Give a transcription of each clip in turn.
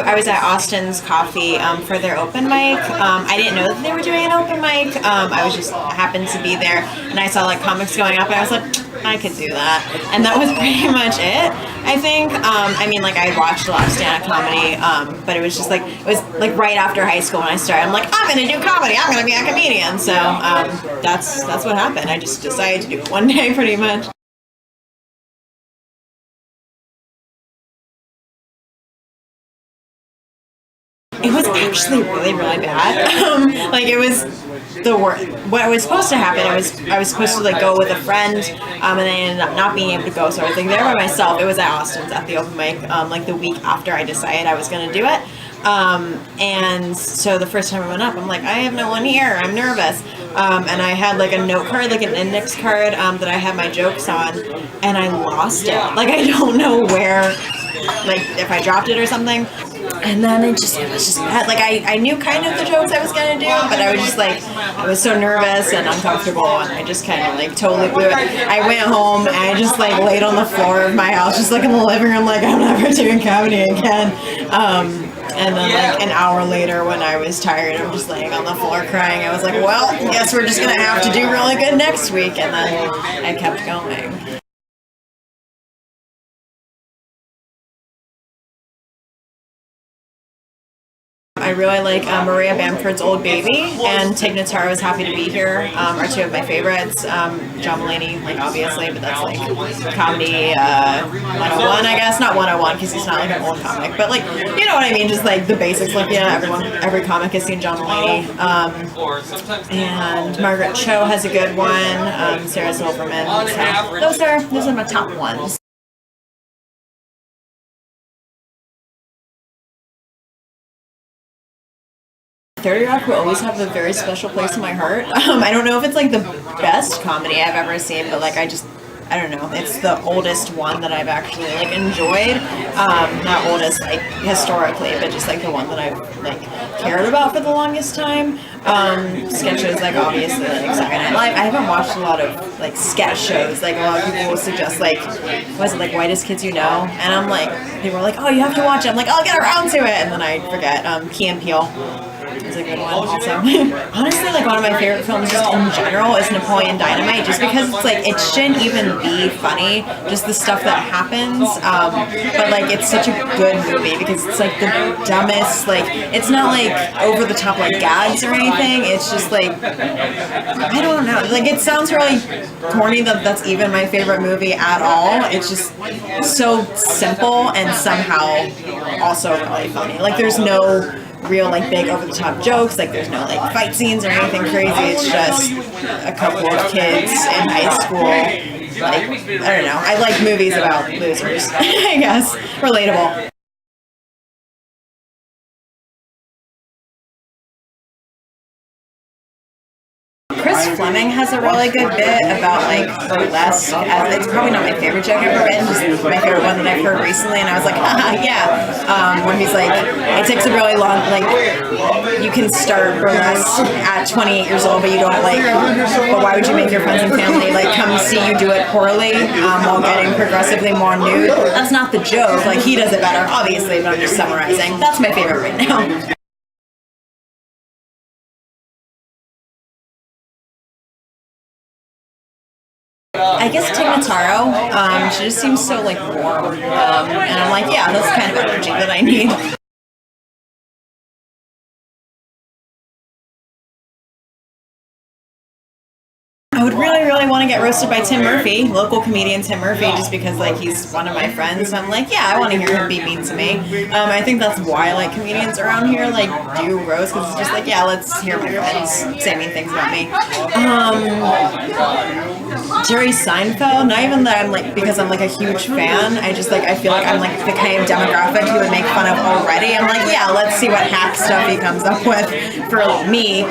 I was at Austin's Coffee for their open mic. I didn't know that they were doing an open mic. I was just happened to be there, and I saw like comics going up, and I was like, I could do that, and that was pretty much it. I think. I mean, like I watched a lot of stand-up comedy, but it was just like it was like right after high school when I started. I'm like, I'm gonna do comedy. I'm gonna be a comedian. So that's what happened. I just decided to do it one day, pretty much. It was actually really, really bad. Like it was the worst. What was supposed to happen, I was supposed to like go with a friend, and then I ended up not being able to go. So I was like there by myself. It was at Austin's at the open mic, like the week after I decided I was going to do it. And so the first time I went up, I'm like, I have no one here. I'm nervous. And I had like a note card, like an index card, that I had my jokes on, and I lost it. Like I don't know where, like if I dropped it or something. And then it was just bad. Like I knew kind of the jokes I was gonna do, but I was just like I was so nervous and uncomfortable, and I just kind of like totally blew it. I went home and I just like laid on the floor of my house, just like in the living room, like I'm never doing comedy again. And then like an hour later, when I was tired of just laying on the floor crying, I was like, well, guess we're just gonna have to do really good next week. And then I kept going. I really like Maria Bamford's Old Baby, and Tig Notaro's Happy to Be Here are two of my favorites. John Mulaney, like obviously, but that's like comedy 101, I guess. Not 101 because he's not like an old comic, but like you know what I mean, just like the basics. Like yeah, every comic has seen John Mulaney. And Margaret Cho has a good one. Sarah Silverman. So those are my top ones. 30 Rock will always have a very special place in my heart. I don't know if it's like the best comedy I've ever seen, but like I don't know. It's the oldest one that I've actually like enjoyed. Not oldest like historically, but just like the one that I've like cared about for the longest time. Sketch shows like obviously like Saturday Night Live. I haven't watched a lot of like sketch shows. Like a lot of people will suggest like was it like Whitest Kids You Know? And I'm like they were like, oh you have to watch it. I'm like I'll get around to it, and then I forget. Key and Peele is a good one also. Honestly, like one of my favorite films just in general is Napoleon Dynamite, just because it's like it shouldn't even be funny, just the stuff that happens, but like it's such a good movie because it's like the dumbest, like it's not like over the top like gags or anything, it's just like I don't know, like it sounds really corny that that's even my favorite movie at all. It's just so simple and somehow also really funny. Like there's no real like big over the top jokes, like there's no like fight scenes or anything crazy. It's just a couple of kids in high school. Like I don't know. I like movies about losers. I guess relatable. Chris Fleming has a really good bit about like burlesque. It's probably not my favorite joke I've ever written, just my favorite one that I've heard recently, and I was like, haha, yeah. Where he's like, it takes a really long, like, you can start burlesque at 28 years old, but you don't like, but why would you make your friends and family like come see you do it poorly while getting progressively more nude? That's not the joke. Like he does it better, obviously, but I'm just summarizing. That's my favorite right now. I guess Tig Notaro, she just seems so like warm, and I'm like, yeah, that's kind of energy that I need. I would really, really want to get roasted by Tim Murphy, local comedian Tim Murphy, just because like he's one of my friends. So I'm like, yeah, I want to hear him be mean to me. I think that's why like comedians around here like do roast, because it's just like, yeah, let's hear my friends say mean things about me. Jerry Seinfeld, not even that I'm like because I'm like a huge fan. I just like I feel like I'm like the kind of demographic he would make fun of already. I'm like, yeah, let's see what hack stuff he comes up with for me.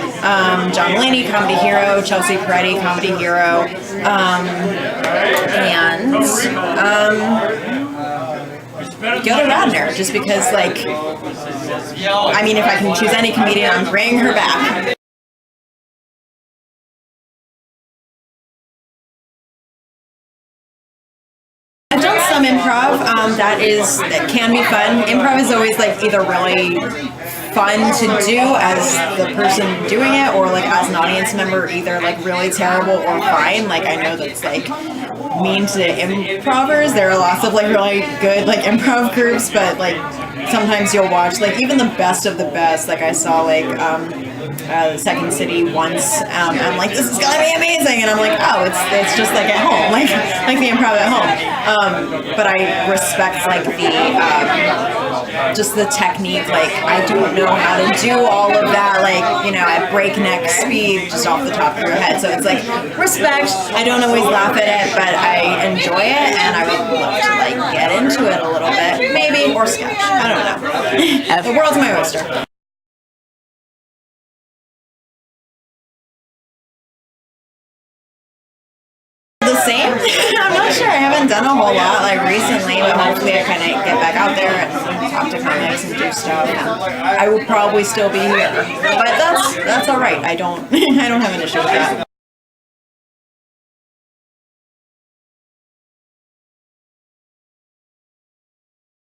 John Mulaney, comedy hero. Chelsea Peretti, comedy hero, and Gilda Radner, just because like I mean if I can choose any comedian, I'm bringing her back. I've done some improv. That can be fun. Improv is always like either really fun to do as the person doing it, or like as an audience member, either like really terrible or fine. Like I know that's like mean to improvers. There are lots of like really good like improv groups, but like sometimes you'll watch like even the best of the best. Like I saw like Second City once. I'm like, this is gonna be amazing, and I'm like, oh, it's just like at home, like the improv at home. But I respect like the just the technique. Like I don't know how to do all of that, like at breakneck speed, just off the top of your head. So it's like respect. I don't always laugh at it, but I enjoy it, and I would love to like get into it a little bit, maybe, or sketch. I don't know. The world's my oyster. The same? I'm not sure. I haven't done a whole lot like recently, but hopefully I kind of get back out there and talk to comics and do stuff. I will probably still be here, but that's all right. I don't I don't have an issue with that.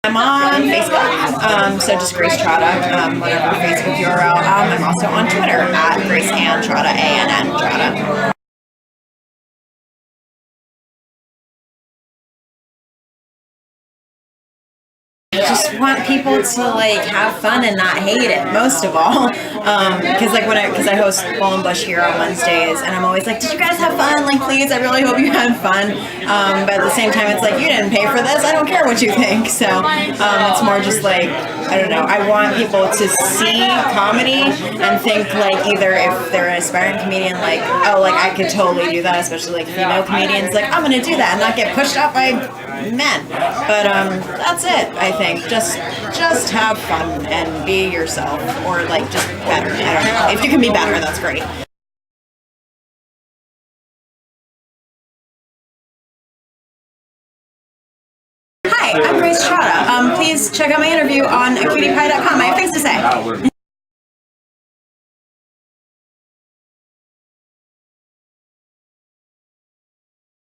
I'm on Facebook, so just Grace Trotta, whatever Facebook URL. I'm also on Twitter at Grace Ann Trotta, ANN Trotta. I just want people to like have fun and not hate it, most of all. Because I host Bush here on Wednesdays, and I'm always like, did you guys have fun? Like, please, I really hope you had fun. But at the same time, it's like, you didn't pay for this. I don't care what you think. So it's more just like, I don't know. I want people to see comedy and think like either if they're an aspiring comedian, like, oh, like I could totally do that, especially like female comedians, like I'm gonna do that and not get pushed out by men. But that's it. I think just have fun and be yourself, or like just better. I don't know. If you can be better, that's great. Hi, I'm Grace Trotta. Please check out my interview on acutiepie.com. I have things to say.